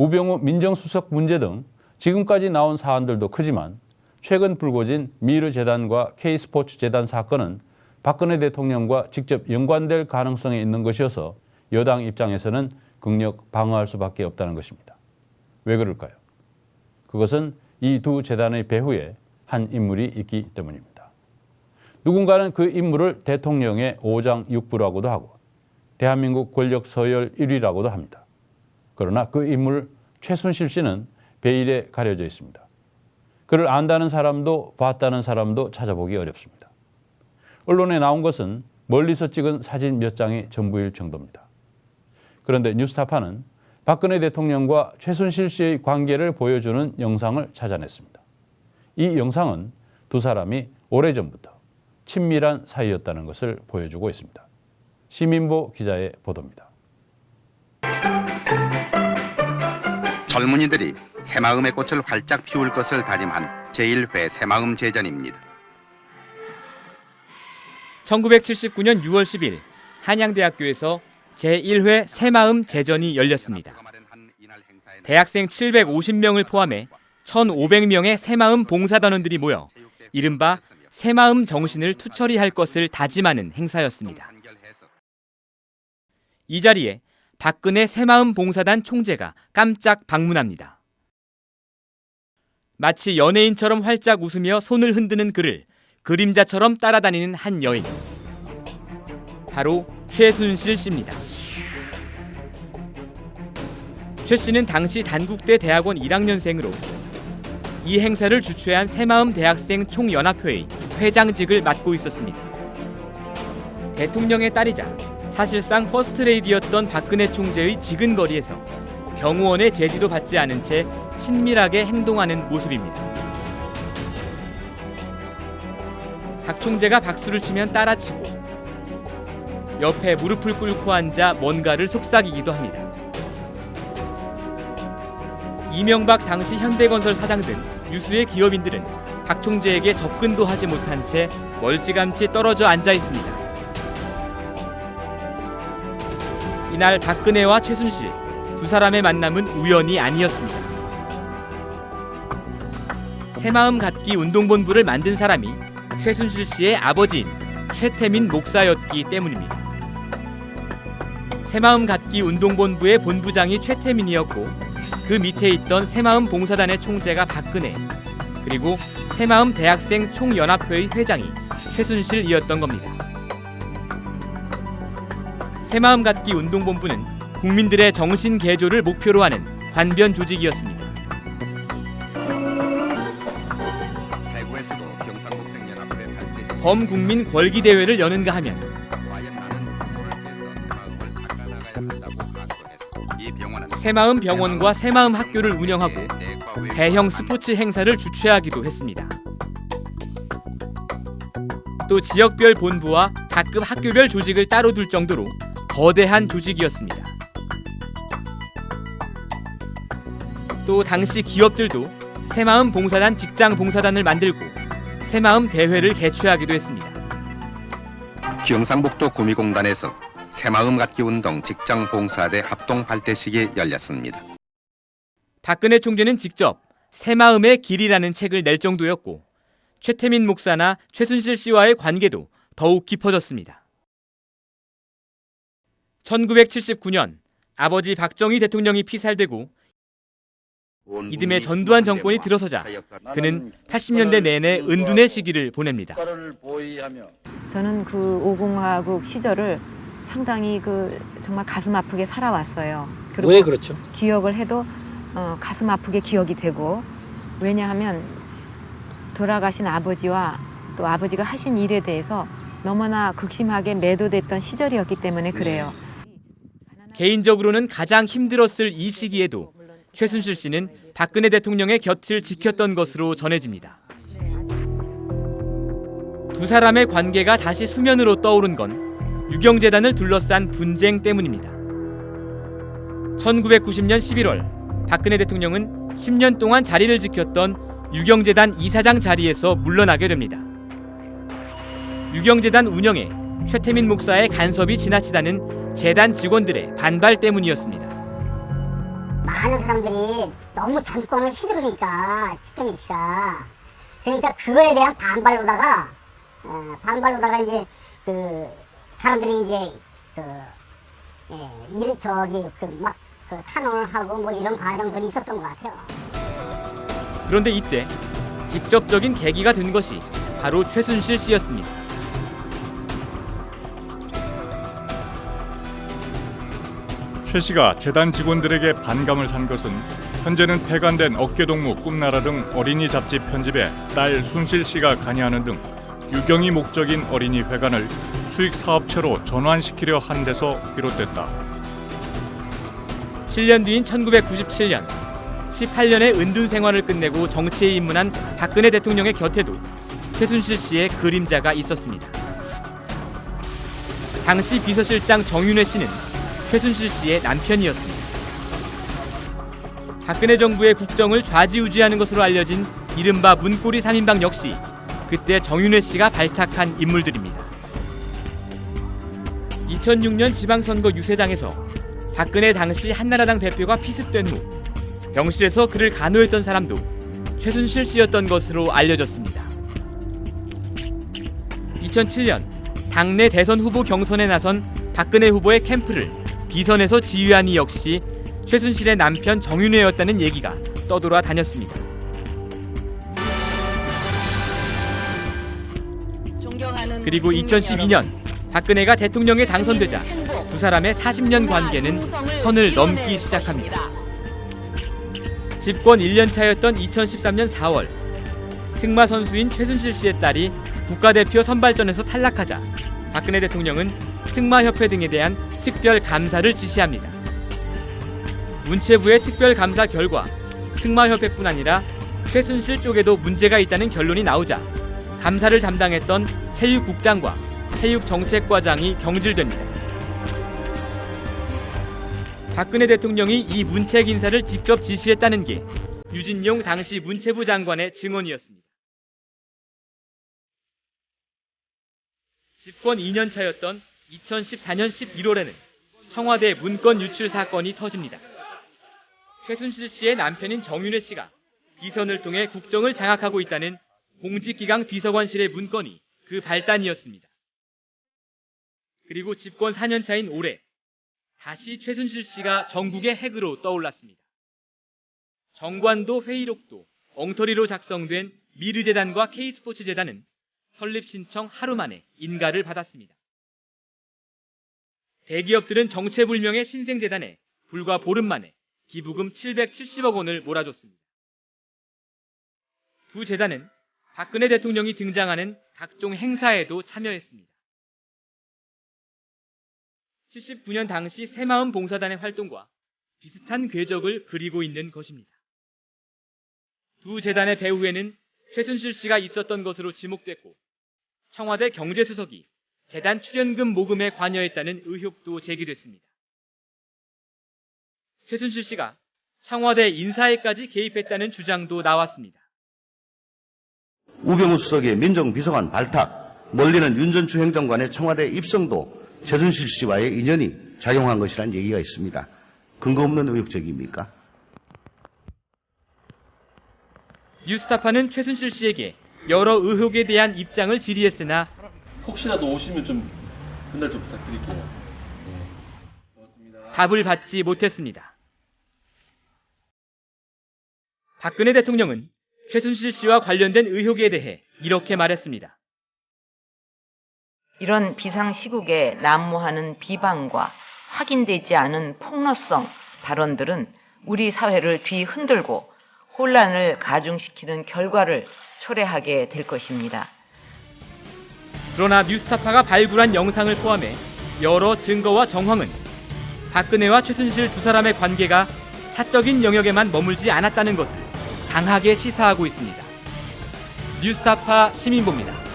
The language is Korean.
우병우 민정수석 문제 등 지금까지 나온 사안들도 크지만 최근 불거진 미르재단과 K스포츠재단 사건은 박근혜 대통령과 직접 연관될 가능성이 있는 것이어서 여당 입장에서는 극력 방어할 수밖에 없다는 것입니다. 왜 그럴까요? 그것은 이 두 재단의 배후에 한 인물이 있기 때문입니다. 누군가는 그 인물을 대통령의 5장 6부라고도 하고 대한민국 권력 서열 1위라고도 합니다. 그러나 그 인물 최순실 씨는 베일에 가려져 있습니다. 그를 안다는 사람도 봤다는 사람도 찾아보기 어렵습니다. 언론에 나온 것은 멀리서 찍은 사진 몇 장이 전부일 정도입니다. 그런데 뉴스타파는 박근혜 대통령과 최순실 씨의 관계를 보여주는 영상을 찾아냈습니다. 이 영상은 두 사람이 오래전부터 친밀한 사이였다는 것을 보여주고 있습니다. 시민보 기자의 보도입니다. 젊은이들이 새마음의 꽃을 활짝 피울 것을 다짐한 제1회 새마음 제전입니다. 1979년 6월 10일 한양대학교에서 제1회 새마음 제전이 열렸습니다. 대학생 750명을 포함해 1,500명의 새마음 봉사단원들이 모여 이른바 새마음 정신을 투철이 할 것을 다짐하는 행사였습니다. 이 자리에 박근혜 새마음 봉사단 총재가 깜짝 방문합니다. 마치 연예인처럼 활짝 웃으며 손을 흔드는 그를 그림자처럼 따라다니는 한 여인. 바로 최순실 씨입니다. 최 씨는 당시 단국대 대학원 1학년생으로 이 행사를 주최한 새마음 대학생 총연합회의 회장직을 맡고 있었습니다. 대통령의 딸이자 사실상 퍼스트레이디였던 박근혜 총재의 지근거리에서 경호원의 제지도 받지 않은 채 친밀하게 행동하는 모습입니다. 박 총재가 박수를 치면 따라치고 옆에 무릎을 꿇고 앉아 뭔가를 속삭이기도 합니다. 이명박 당시 현대건설 사장 등 유수의 기업인들은 박 총재에게 접근도 하지 못한 채 멀찌감치 떨어져 앉아 있습니다. 이날 박근혜와 최순실 두 사람의 만남은 우연이 아니었습니다. 새마음 갖기 운동본부를 만든 사람이 최순실 씨의 아버지인 최태민 목사였기 때문입니다. 새마음 갖기 운동본부의 본부장이 최태민이었고 그 밑에 있던 새마음 봉사단의 총재가 박근혜, 그리고 새마음 대학생 총연합회의 회장이 최순실이었던 겁니다. 새마음 갖기 운동본부는 국민들의 정신 개조를 목표로 하는 관변 조직이었습니다. 범국민 걸기 대회를 여는가 하면 새마음 병원과 새마음 학교를 운영하고 대형 스포츠 행사를 주최하기도 했습니다. 또 지역별 본부와 각급 학교별 조직을 따로 둘 정도로 거대한 조직이었습니다. 또 당시 기업들도 새마음 봉사단 직장 봉사단을 만들고 새마음 대회를 개최하기도 했습니다. 경상북도 구미공단에서 새마음 갖기 운동 직장 봉사대 합동 발대식이 열렸습니다. 박근혜 총재는 직접 새마음의 길이라는 책을 낼 정도였고 최태민 목사나 최순실 씨와의 관계도 더욱 깊어졌습니다. 1979년 아버지 박정희 대통령이 피살되고 이듬해 전두환 정권이 들어서자 그는 80년대 내내 은둔의 시기를 보냅니다. 저는 그 5공화국 시절을 상당히 정말 가슴 아프게 살아왔어요. 그리고 왜 그렇죠? 기억을 해도 가슴 아프게 기억이 되고, 왜냐하면 돌아가신 아버지와 또 아버지가 하신 일에 대해서 너무나 극심하게 매도됐던 시절이었기 때문에 그래요. 개인적으로는 가장 힘들었을 이 시기에도 최순실 씨는 박근혜 대통령의 곁을 지켰던 것으로 전해집니다. 두 사람의 관계가 다시 수면으로 떠오른 건 유경재단을 둘러싼 분쟁 때문입니다. 1990년 11월 박근혜 대통령은 10년 동안 자리를 지켰던 유경재단 이사장 자리에서 물러나게 됩니다. 유경재단 운영에 최태민 목사의 간섭이 지나치다는 재단 직원들의 반발 때문이었습니다. 많은 사람들이 너무 정권을 휘두르니까 최태민 씨가 그러니까 그거에 대한 반발로다가 이제 그 사람들이 이제 그 탄원을 하고 뭐 이런 과정들이 있었던 것 같아요. 그런데 이때 직접적인 계기가 된 것이 바로 최순실 씨였습니다. 최 씨가 재단 직원들에게 반감을 산 것은 현재는 폐간된 어깨동무, 꿈나라 등 어린이 잡지 편집에 딸 순실 씨가 관여하는 등 유경이 목적인 어린이 회관을 수익 사업체로 전환시키려 한 데서 비롯됐다. 7년 뒤인 1997년 18년의 은둔 생활을 끝내고 정치에 입문한 박근혜 대통령의 곁에도 최순실 씨의 그림자가 있었습니다. 당시 비서실장 정윤회 씨는 최순실 씨의 남편이었습니다. 박근혜 정부의 국정을 좌지우지하는 것으로 알려진 이른바 문고리 3인방 역시 그때 정윤회 씨가 발탁한 인물들입니다. 2006년 지방선거 유세장에서 박근혜 당시 한나라당 대표가 피습된 후 병실에서 그를 간호했던 사람도 최순실 씨였던 것으로 알려졌습니다. 2007년 당내 대선 후보 경선에 나선 박근혜 후보의 캠프를 비선에서 지휘한 이 역시 최순실의 남편 정윤회였다는 얘기가 떠돌아 다녔습니다. 그리고 2012년 박근혜가 대통령에 당선되자 두 사람의 40년 관계는 선을 넘기 시작합니다. 집권 1년 차였던 2013년 4월 승마 선수인 최순실 씨의 딸이 국가대표 선발전에서 탈락하자 박근혜 대통령은 승마협회 등에 대한 특별 감사를 지시합니다. 문체부의 특별 감사 결과 승마협회뿐 아니라 최순실 쪽에도 문제가 있다는 결론이 나오자 감사를 담당했던 체육국장과 체육정책과장이 경질됩니다. 박근혜 대통령이 이 문책 인사를 직접 지시했다는 게 유진용 당시 문체부 장관의 증언이었습니다. 집권 2년 차였던 2014년 11월에는 청와대 문건 유출 사건이 터집니다. 최순실 씨의 남편인 정윤회 씨가 비선을 통해 국정을 장악하고 있다는 공직기강 비서관실의 문건이 그 발단이었습니다. 그리고 집권 4년 차인 올해 다시 최순실 씨가 전국의 핵으로 떠올랐습니다. 정관도 회의록도 엉터리로 작성된 미르재단과 K스포츠재단은 설립 신청 하루 만에 인가를 받았습니다. 대기업들은 정체불명의 신생재단에 불과 보름 만에 기부금 770억 원을 몰아줬습니다. 두 재단은 박근혜 대통령이 등장하는 각종 행사에도 참여했습니다. 79년 당시 새마음 봉사단의 활동과 비슷한 궤적을 그리고 있는 것입니다. 두 재단의 배후에는 최순실 씨가 있었던 것으로 지목됐고 청와대 경제수석이 재단 출연금 모금에 관여했다는 의혹도 제기됐습니다. 최순실 씨가 청와대 인사에까지 개입했다는 주장도 나왔습니다. 우병우 수석의 민정비서관 발탁, 멀리는 윤 전 주행정관의 청와대 입성도 최순실 씨와의 인연이 작용한 것이라는 얘기가 있습니다. 근거 없는 의혹적입니까? 뉴스타파는 최순실 씨에게 여러 의혹에 대한 입장을 질의했으나 혹시라도 오시면 좀 그날 좀 부탁드릴게요. 고맙습니다. 답을 받지 못했습니다. 박근혜 대통령은 최순실 씨와 관련된 의혹에 대해 이렇게 말했습니다. 이런 비상시국에 난무하는 비방과 확인되지 않은 폭로성 발언들은 우리 사회를 뒤흔들고 혼란을 가중시키는 결과를 초래하게 될 것입니다. 그러나 뉴스타파가 발굴한 영상을 포함해 여러 증거와 정황은 박근혜와 최순실 두 사람의 관계가 사적인 영역에만 머물지 않았다는 것을 강하게 시사하고 있습니다. 뉴스타파 시민보입니다.